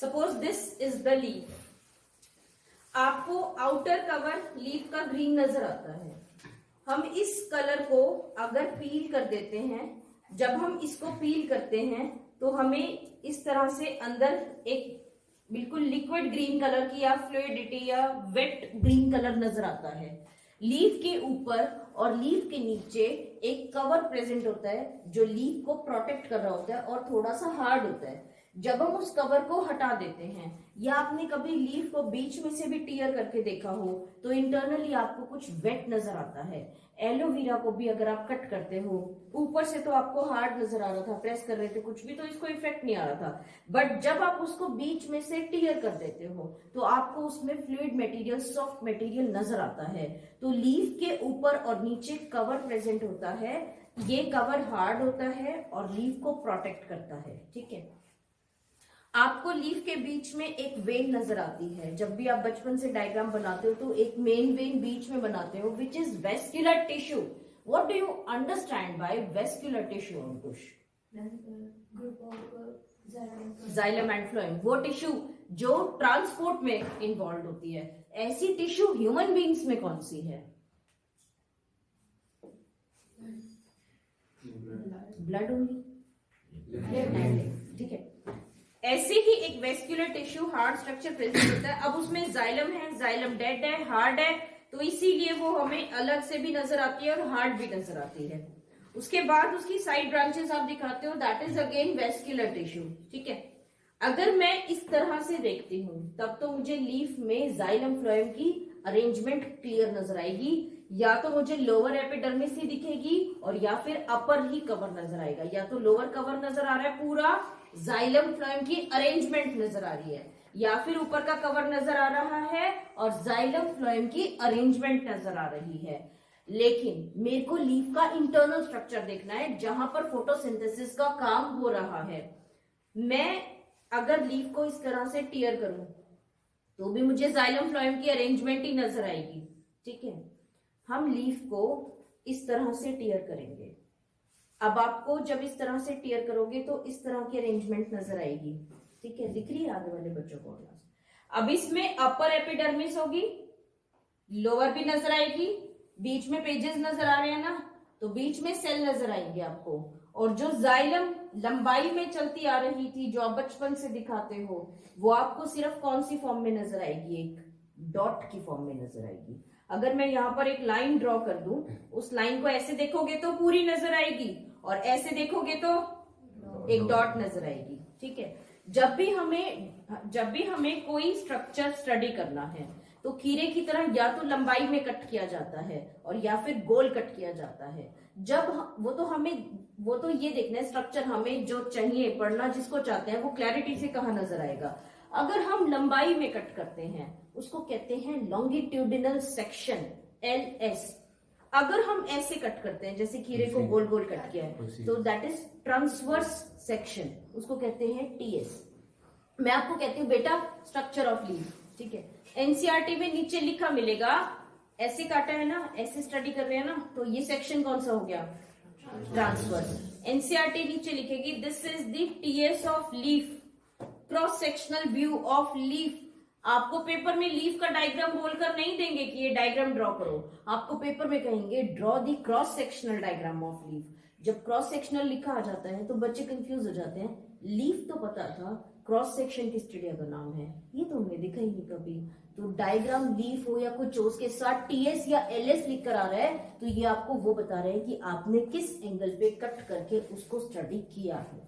Suppose this is the leaf. आपको outer cover leaf का green नजर आता है। हम इस कलर को अगर पील कर देते हैं, जब हम इसको पील करते हैं तो हमें इस तरह से अंदर एक बिल्कुल लिक्विड ग्रीन कलर की या फ्लूइडिटी या वेट ग्रीन कलर नजर आता है। लीफ के ऊपर और लीफ के नीचे एक कवर प्रेजेंट होता है जो लीफ को प्रोटेक्ट कर रहा होता है और थोड़ा सा हार्ड होता है। जब हम उस कवर को हटा देते हैं, या आपने कभी लीफ को बीच में से भी टीयर करके देखा हो तो इंटरनली आपको कुछ वेट नजर आता है। एलोवेरा को भी अगर आप कट करते हो, ऊपर से तो आपको हार्ड नजर आ रहा था, प्रेस कर रहे थे कुछ भी तो इसको इफेक्ट नहीं आ रहा था, बट जब आप उसको बीच में से टीयर कर देते हो तो आपको उसमें फ्लूइड मटेरियल, सॉफ्ट मटेरियल नजर आता है। तो लीफ के ऊपर और नीचे कवर प्रेजेंट होता है, ये कवर हार्ड होता है और लीफ को प्रोटेक्ट करता है। ठीक है, आपको लीफ के बीच में एक वेन नजर आती है। जब भी आप बचपन से डायग्राम बनाते हो तो एक मेन वेन बीच में बनाते हो, which is vascular tissue. What do you understand by vascular tissue Ankush? Xylem and phloem, वो टिश्यू जो ट्रांसपोर्ट में इन्वॉल्व होती है। ऐसी टिश्यू ह्यूमन बींग्स में कौन सी है? Blood only. ठीक है, ऐसे ही एक vascular tissue hard structure present होता है। अब उसमें जाइलम है, जाइलम डेड है, हार्ड है, तो इसीलिए वो हमें अलग से भी नजर आती है और हार्ड भी नजर आती है। उसके बाद उसकी साइड ब्रांचेस आप दिखाते हो, that is again vascular tissue. ठीक है, अगर मैं इस तरह से देखती हूं तब तो मुझे लीफ में जाइलम फ्लोएम की अरेंजमेंट क्लियर नजर आएगी। या तो मुझे लोअर एपिडर्मिस ही दिखेगी और या फिर अपर ही कवर नजर आएगा। या तो लोअर कवर नजर आ रहा है, पूरा जाइलम फ्लोएम की अरेंजमेंट नजर आ रही है, या फिर ऊपर का कवर नजर आ रहा है और जाइलम फ्लोएम की अरेंजमेंट नजर आ रही है। लेकिन मेरे को लीफ का इंटरनल स्ट्रक्चर देखना है जहां पर फोटोसिंथेसिस का काम हो रहा है। मैं अगर लीफ को इस तरह से टीयर करूं तो भी मुझे जाइलम फ्लोएम की अरेंजमेंट ही नजर आएगी। ठीक है, हम लीफ को इस तरह से टीयर करेंगे। अब आपको जब इस तरह से टीयर करोगे तो इस तरह की अरेंजमेंट नजर आएगी। ठीक है, दिख रही है आगे वाले बच्चों को? अब इसमें अपर एपिडर्मिस होगी, लोअर भी नजर आएगी, बीच में पेजेस नजर आ रहे हैं ना, तो बीच में सेल नजर आएंगे आपको। और जो जाइलम लंबाई में चलती आ रही थी जो आप बचपन से दिखाते हो, वो आपको सिर्फ कौन सी फॉर्म में नजर आएगी? एक डॉट की फॉर्म में नजर आएगी। अगर मैं यहाँ पर एक लाइन ड्रॉ कर दूं, उस लाइन को ऐसे देखोगे तो पूरी नजर आएगी और ऐसे देखोगे तो एक डॉट नजर आएगी। ठीक है, जब भी हमें कोई स्ट्रक्चर स्टडी करना है तो खीरे की तरह या तो लंबाई में कट किया जाता है और या फिर गोल कट किया जाता है। जब वो तो ये देखना है स्ट्रक्चर हमें जो चाहिए, पढ़ना जिसको चाहते हैं वो क्लैरिटी से कहाँ नजर आएगा। अगर हम लंबाई में कट करते हैं उसको कहते हैं लॉन्गिट्यूडिनल सेक्शन, LS। अगर हम ऐसे कट करते हैं जैसे खीरे को गोल गोल कट किया है तो दैट इज ट्रांसवर्स सेक्शन, उसको कहते हैं TS। मैं आपको कहती हूँ बेटा स्ट्रक्चर ऑफ लीफ। ठीक है, एनसीईआरटी में नीचे लिखा मिलेगा, ऐसे काटा है ना, ऐसे स्टडी कर रहे हैं ना, तो ये सेक्शन कौन सा हो गया? ट्रांसवर्स। एनसीईआरटी नीचे लिखेगी this is the TS of leaf, cross sectional view of leaf. आपको पेपर में लीफ का डायग्राम बोलकर नहीं देंगे कि ये डायग्राम ड्रॉ करो, आपको पेपर में कहेंगे draw the cross sectional diagram of leaf. जब क्रॉस सेक्शनल लिखा आ जाता है तो बच्चे कंफ्यूज हो जाते हैं, लीफ तो पता था, क्रॉस सेक्शन किस चिड़िया का नाम है, ये तो हमने देखा ही नहीं कभी। तो डायग्राम लीफ हो या कुछ उसके साथ TS या LS लिख कर आ रहा है तो ये आपको वो बता रहे हैं कि आपने किस एंगल पे कट करके उसको स्टडी किया है।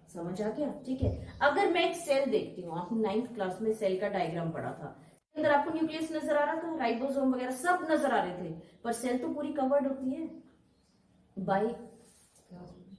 समझ आ गया? ठीक है, अगर मैं एक सेल देखती हूँ, आपने 9th क्लास में सेल का डायग्राम पढ़ा था, अंदर आपको न्यूक्लियस नजर आ रहा था, राइबोसोम वगैरह सब नजर आ रहे थे, पर सेल तो पूरी कवर्ड होती है बाय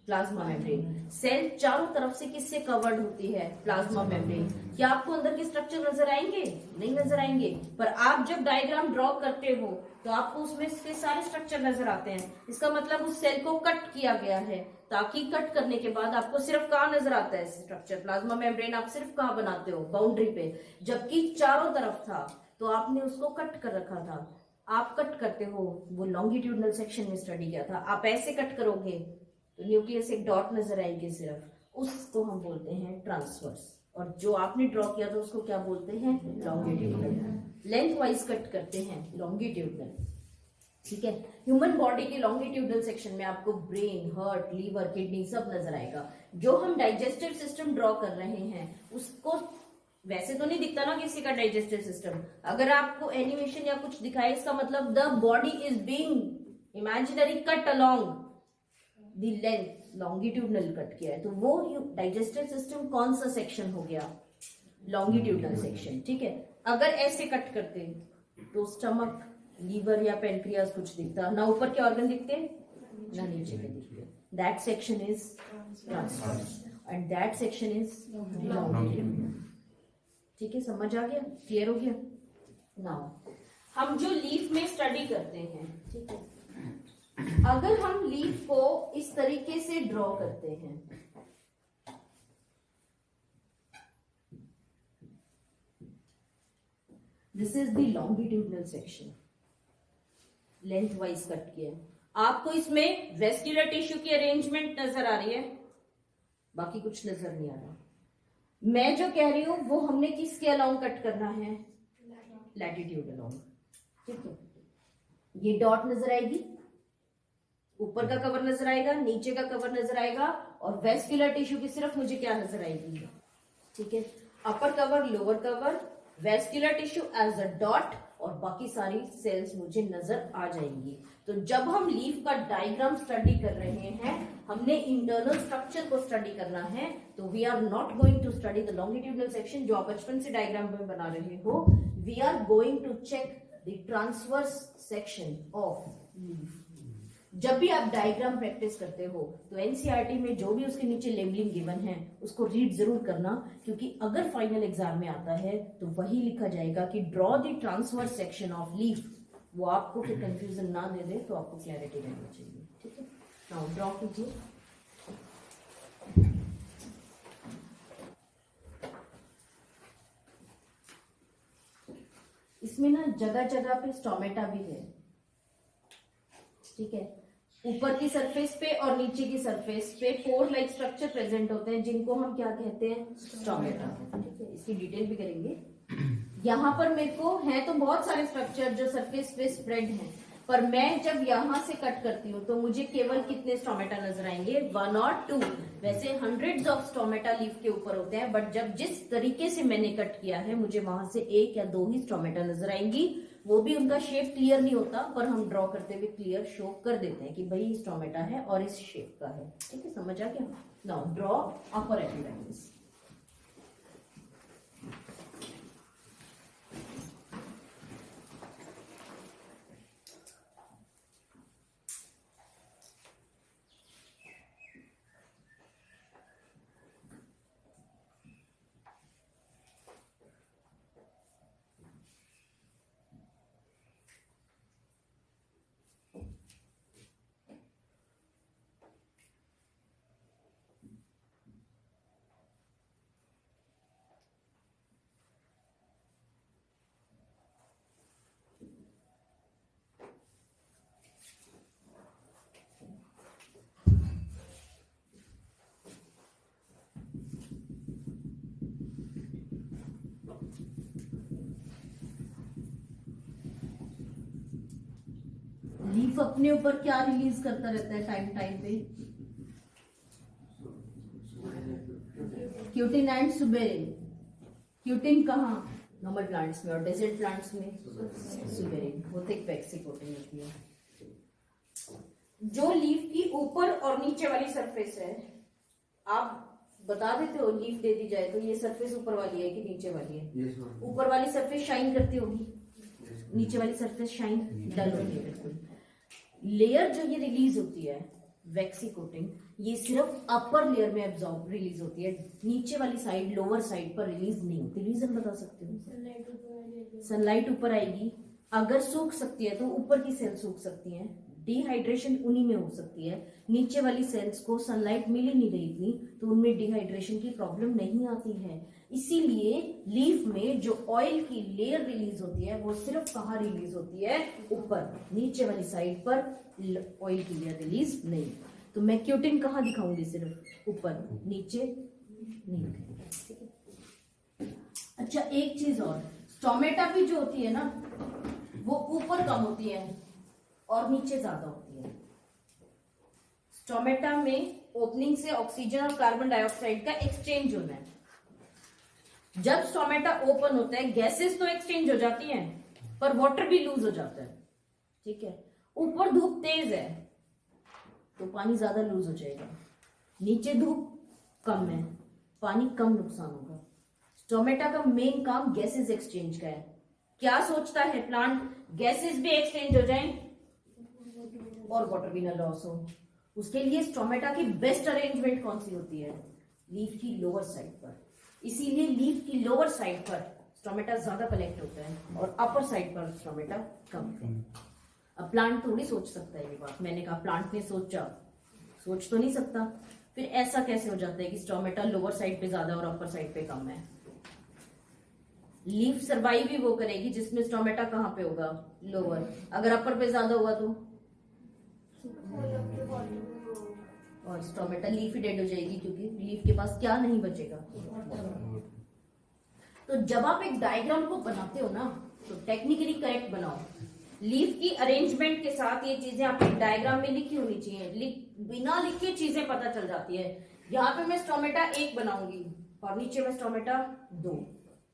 प्लाज्मा मेम्ब्रेन। सेल चारों तरफ से किससे कवर्ड होती है? Plasma membrane. क्या आपको अंदर के स्ट्रक्चर नजर आएंगे? नहीं नजर आएंगे, पर आप जब डायग्राम ड्रॉ करते हो तो आपको उसमें से सारे स्ट्रक्चर नजर आते हैं। इसका मतलब उस सेल को कट किया गया है, ताकि कट करने के बाद आपको सिर्फ कहाँ नजर आता है स्ट्रक्चर? प्लाज्मा मेम्ब्रेन आप सिर्फ कहाँ बनाते हो? बाउंड्री पे, जबकि चारों तरफ था तो आपने उसको कट कर रखा था। आप कट करते हो, वो लॉन्गिट्यूडनल सेक्शन में स्टडी किया था, आप ऐसे कट करोगे तो न्यूक्लियस एक डॉट नजर आएगी सिर्फ, उसको हम बोलते हैं ट्रांसवर्स। और जो आपने ड्रॉ किया था उसको क्या बोलते हैं, लॉन्गिट्यूडनल। लेंथ वाइज कट करते हैं लॉन्गिट्यूडनल, ठीक है। ह्यूमन बॉडी के लॉन्गिट्यूडनल सेक्शन में आपको ब्रेन, हार्ट, लीवर, किडनी सब नजर आएगा। जो हम डाइजेस्टिव सिस्टम ड्रॉ कर रहे हैं उसको वैसे तो नहीं दिखता ना किसी का डाइजेस्टिव सिस्टम, अगर आपको एनिमेशन या कुछ दिखाए इसका मतलब the body is being imaginary cut along the length, longitudinal cut किया है, तो वो डाइजेस्टिव सिस्टम कौन सा सेक्शन हो गया, लॉन्गिट्यूडनल सेक्शन, ठीक है। अगर ऐसे कट करते तो स्टमक, लीवर या पेनक्रियास कुछ दिखता ना, ऊपर के ऑर्गन दिखते ना नीचे के दिखते, that section is transverse and that section is longitudinal, ठीक है। समझ आ गया, क्लियर हो गया। नाउ हम जो लीफ में स्टडी करते हैं, ठीक है, अगर हम लीफ को इस तरीके से ड्रॉ करते हैं, this is the longitudinal section, length wise cut किया। आपको इसमें वेस्क्यूलर टिश्यू की अरेंजमेंट नजर आ रही है, बाकी कुछ नजर नहीं आ रहा। मैं जो कह रही हूं वो हमने किसके अलोंग कट करना है, लैटिट्यूड अलोंग, ठीक है। ये डॉट नजर आएगी, ऊपर का कवर नजर आएगा, नीचे का कवर नजर आएगा, और वेस्क्यूलर टिश्यू की सिर्फ मुझे क्या नजर आएगी, ठीक है। Upper cover, lower cover, vascular tissue as a dot, और बाकी सारी सेल्स मुझे नजर आ जाएंगी। तो जब हम लीफ का डायग्राम स्टडी कर रहे हैं, हमने इंटरनल स्ट्रक्चर को स्टडी करना है, तो we are not going to study the longitudinal section जो आप बचपन से डायग्राम में बना रहे हो, we are going to check the transverse section of leaf. जब भी आप डायग्राम प्रैक्टिस करते हो तो एनसीईआरटी में जो भी उसके नीचे लेबलिंग गिवन है उसको रीड जरूर करना, क्योंकि अगर फाइनल एग्जाम में आता है तो वही लिखा जाएगा कि draw the transverse section of leaf, वो आपको फिर कंफ्यूजन ना दे दे, तो आपको क्लैरिटी रहनी चाहिए, ठीक है। नाउ ड्रॉ कीजिए। इसमें ना जगह जगह पे स्टोमेटा भी है, ठीक है। ऊपर की सरफेस पे और नीचे की सरफेस पे पोर लाइक स्ट्रक्चर प्रेजेंट होते हैं, जिनको हम क्या कहते हैं, स्टोमेटा, ठीक है। इसकी डिटेल भी करेंगे। यहाँ पर मेरे को है तो बहुत सारे स्ट्रक्चर जो सरफेस पे स्प्रेड हैं, पर मैं जब यहाँ से कट करती हूँ तो मुझे केवल कितने स्टोमेटा नजर आएंगे, 1 और 2। वैसे हंड्रेड्स ऑफ स्टोमेटा लीफ के ऊपर होते हैं, बट जब जिस तरीके से मैंने कट किया है मुझे वहां से 1 या 2 ही स्टोमेटा नजर आएंगी। वो भी उनका शेप क्लियर नहीं होता, पर हम ड्रॉ करते हुए क्लियर शो कर देते हैं कि भाई इस टोमेटा है और इस शेप का है, ठीक है। समझ आ गया। Now draw upper epidermis. Leaf अपने ऊपर क्या रिलीज करता रहता है टाइम टाइम पे, क्यूटिन एंड सुबेरिन। क्यूटिन कहाँ, नॉर्मल प्लांट्स में, और डेजर्ट प्लांट्स में सुबेरिन। वो थिक वैक्सी कोटिंग होती है। जो लीफ की ऊपर और नीचे वाली सरफेस है, आप बता देते हो, लीफ दे दी जाए तो ये सरफेस ऊपर वाली है कि नीचे वाली है? ऊपर वाली सरफेस शाइन करती होगी, नीचे वाली सरफेस शाइन डल होती है। बिल्कुल। लेयर जो ये रिलीज होती है वैक्सी कोटिंग, ये सिर्फ अपर लेयर में एब्जॉर्ब रिलीज होती है, नीचे वाली साइड, लोअर साइड पर रिलीज नहीं होती। रीजन बता सकते हो? सनलाइट ऊपर आएगी, अगर सूख सकती है तो ऊपर की सेल सूख सकती है, डिहाइड्रेशन उन्हीं में हो सकती है। नीचे वाली सेल्स को सनलाइट मिल ही नहीं रही इतनी, तो उनमें डिहाइड्रेशन की प्रॉब्लम नहीं आती है। इसीलिए लीफ में जो ऑयल की लेयर रिलीज होती है वो सिर्फ कहाँ रिलीज होती है, ऊपर, नीचे वाली साइड पर ऑयल की लेयर रिलीज नहीं। तो मैं क्यूटिन कहाँ दिखाऊंगी, सिर्फ ऊपर, नीचे नहीं दिखाऊंगी, ठीक है। अच्छा एक चीज और, स्टोमेटा भी जो होती है ना वो ऊपर कम होती है और नीचे ज्यादा होती है। स्टोमेटा में ओपनिंग से ऑक्सीजन और कार्बन डाइऑक्साइड का एक्सचेंज होना है। जब स्टोमेटा ओपन होता है गैसेस तो एक्सचेंज हो जाती हैं पर वाटर भी लूज हो जाता है। ठीक है, ऊपर धूप तेज है तो पानी ज्यादा लूज हो जाएगा, नीचे धूप कम है पानी कम नुकसान होगा। स्टोमेटा का मेन काम गैसेस एक्सचेंज का है। क्या सोचता है प्लांट, गैसेस भी एक्सचेंज हो जाएं और वाटर भी ना लॉस हो। उसके लिए स्टोमेटा की बेस्ट अरेंजमेंट कौन सी होती है, लीफ की लोअर साइड पर। इसीलिए लीफ की लोअर साइड पर स्टोमेटा ज्यादा कलेक्ट होता है और अपर साइड पर स्टोमेटा कम। अब प्लांट थोड़ी सोच सकता है ये बात, मैंने कहा प्लांट ने सोचा, सोच तो नहीं सकता। फिर ऐसा कैसे हो जाता है कि स्टोमेटा लोअर साइड पे ज्यादा और अपर साइड पे कम है। लीफ सर्वाइव ही वो करेगी जिसमें स्टोमेटा कहाँ पे होगा, लोअर। अगर अपर पे ज्यादा हुआ तो और स्टोमेटा लीफ ही डेड हो जाएगी क्योंकि लीफ के पास क्या नहीं बचेगा। तो जब आप एक डायग्राम को बनाते हो ना तो टेक्निकली करेक्ट बनाओ। लीफ की अरेंजमेंट के साथ ये चीजें आपके डायग्राम में लिखी होनी चाहिए। बिना लिखे चीजें पता चल जाती है। यहाँ पे मैं स्टोमेटा 1 बनाऊंगी और नीचे में स्टोमेटा 2,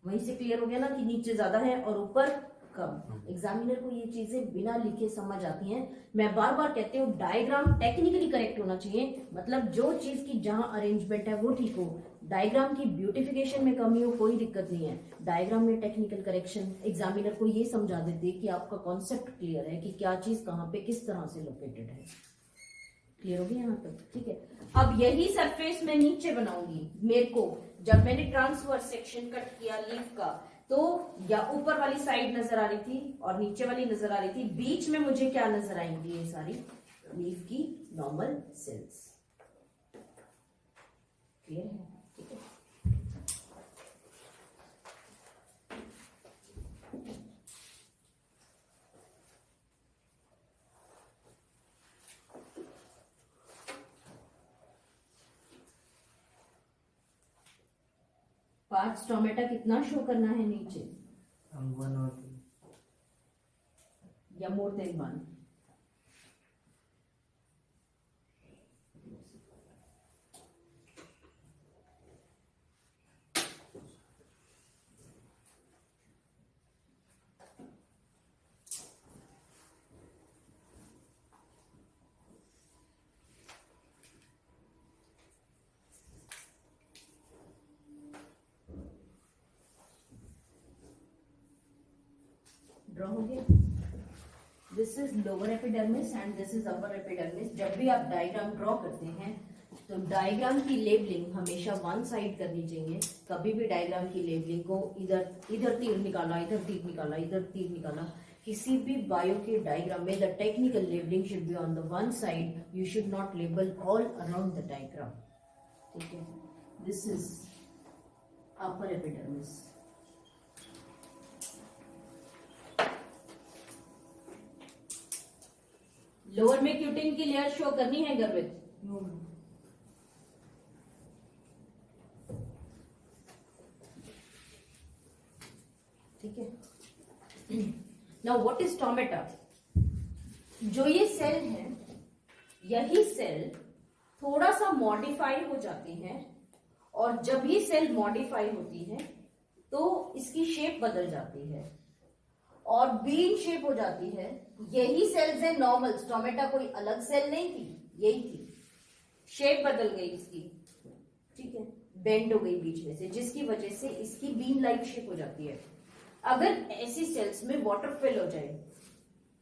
वहीं से क्लियर हो गया ना कि नीचे ज्यादा है और ऊपर कम। एग्जामिनर को ये चीजें बिना लिखे समझ आती हैं। मैं बार बार कहती हूँ डायग्राम टेक्निकली करेक्ट होना चाहिए, मतलब जो चीज की जहां अरेंजमेंट है वो ठीक हो। डायग्राम की ब्यूटिफिकेशन में कमी हो कोई दिक्कत नहीं है, डायग्राम में टेक्निकल करेक्शन एग्जामिनर को ये समझा देते कि आपका कॉन्सेप्ट क्लियर है कि क्या चीज कहाँ पे किस तरह से लोकेटेड है। क्लियर हो गया यहाँ तक, ठीक है। अब यही सरफेस मैं नीचे बनाऊंगी। मेरे को जब मैंने ट्रांसवर्स सेक्शन कट किया लीफ का तो या ऊपर वाली साइड नजर आ रही थी और नीचे वाली नजर आ रही थी, बीच में मुझे क्या नजर आएंगी, ये सारी लीफ की नॉर्मल सेल्स। क्लियर है, ठीक है। पार्ट स्टोमेटा कितना शो करना है नीचे, 1 और 2 या मोर देन 1। ड्रॉ हो गया। This is lower epidermis and this is upper epidermis. जब भी आप डायग्राम ड्रॉ करते हैं तो डायग्राम की लेबलिंग हमेशा वन साइड करनी चाहिए। कभी भी डायग्राम की लेबलिंग को इधर तीर निकाला, इधर तीर निकाला, इधर तीर निकाला, किसी भी बायो के डायग्राम में the technical labelling should be on the one side. You should not label all around the diagram, ठीक है। This is upper epidermis. Lower में क्यूटिन की लेयर शो करनी है गर्वित, ठीक है। Now what is stomata. जो ये सेल है, यही सेल थोड़ा सा मॉडिफाई हो जाती है और जब ये सेल मॉडिफाई होती है तो इसकी शेप बदल जाती है और बीन शेप हो जाती है। यही सेल्स है नॉर्मल, स्टोमेटा कोई अलग सेल नहीं थी, यही थी। शेप बदल गई इसकी, ठीक है, बेंड हो गई बीच में से, जिसकी वजह से इसकी बीन लाइक शेप हो जाती है। अगर ऐसी सेल्स में वाटर फिल हो जाए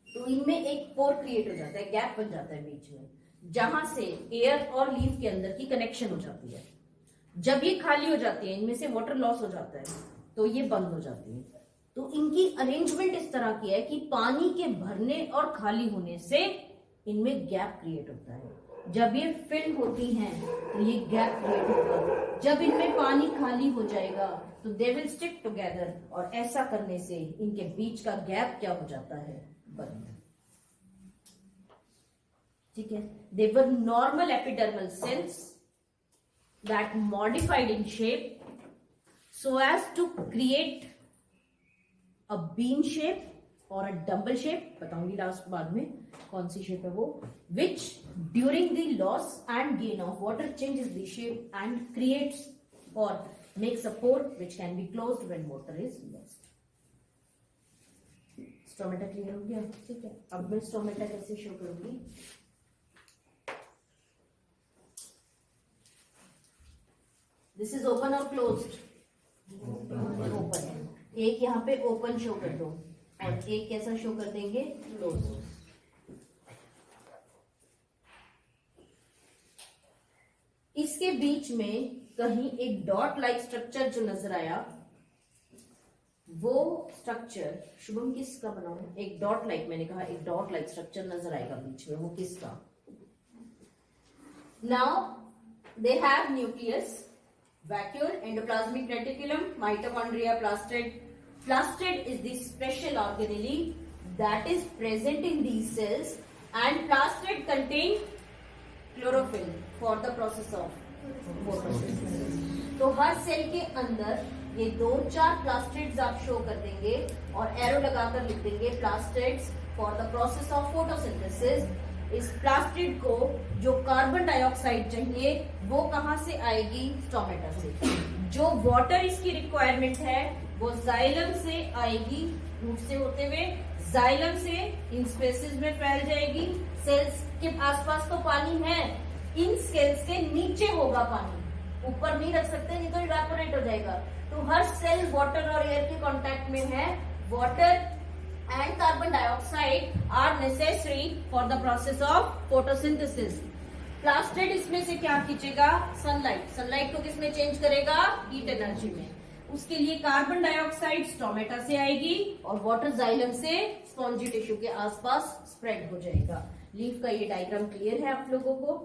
तो इनमें एक पोर क्रिएट हो जाता है, गैप बन जाता है बीच में, जहां से एयर और लीफ के अंदर की कनेक्शन हो जाती है। जब ये खाली हो जाती है, इनमें से वाटर लॉस हो जाता है तो ये बंद हो जाती है। तो इनकी अरेंजमेंट इस तरह की है कि पानी के भरने और खाली होने से इनमें गैप क्रिएट होता है। जब ये फिल होती हैं तो ये गैप क्रिएट होगा। जब इनमें पानी खाली हो जाएगा तो दे विल स्टिक टुगेदर और ऐसा करने से इनके बीच का गैप क्या हो जाता है, बंद, ठीक है। They were normal epidermal cells that modified in shape, so as to create a bean shape or a dumbbell shape, बताऊंगी लास्ट बाद में कौन सी शेप है वो, which during the loss and gain of water changes the shape and creates or makes a pore which can be closed when water is lost. Stomata clear हो गया? ठीक है, अब मैं स्टोमेटा कैसे शो करूंगी. दिस इज ओपन और closed? Open है. एक यहाँ पे ओपन शो कर दो और एक कैसा शो कर देंगे? क्लोज्ड. इसके बीच में कहीं एक डॉट लाइक स्ट्रक्चर जो नजर आया, वो स्ट्रक्चर शुभम किसका बनाऊं? एक डॉट लाइक, मैंने कहा एक डॉट लाइक स्ट्रक्चर नजर आएगा बीच में, वो किसका? Now they have nucleus, vacuole, endoplasmic reticulum, mitochondria, plastid. Plastid is the special organelle that is present in these cells, and plastid contain chlorophyll for the process of photosynthesis. तो हर cell के अंदर ये 2-4 plastids आप show कर देंगे और arrow लगाकर लिख देंगे plastids for the process of photosynthesis. इस प्लास्टिड को जो कार्बन डाइऑक्साइड चाहिए वो कहां से आएगी? स्टोमेटा से. जो वाटर इसकी रिक्वायरमेंट है वो जाइलम से आएगी, रूट से होते हुए जाइलम से इन स्पेसिस में फैल जाएगी. सेल्स के आसपास तो पानी है, इन सेल्स के नीचे होगा पानी, ऊपर नहीं रख सकते नहीं तो इवेपोरेट हो जाएगा. तो हर सेल वाटर और एयर के कांटेक्ट में है. Water and carbon dioxide are necessary for the process of photosynthesis. Plastid इसमें से क्या खींचेगा? सनलाइट. सनलाइट को किसमें चेंज करेगा? हीट एनर्जी में. उसके लिए कार्बन डाइऑक्साइड स्टोमेटा से आएगी और वाटर जाइलम से स्पॉन्जी टिश्यू के आसपास स्प्रेड हो जाएगा. लीफ का ये डायग्राम क्लियर है आप लोगों को?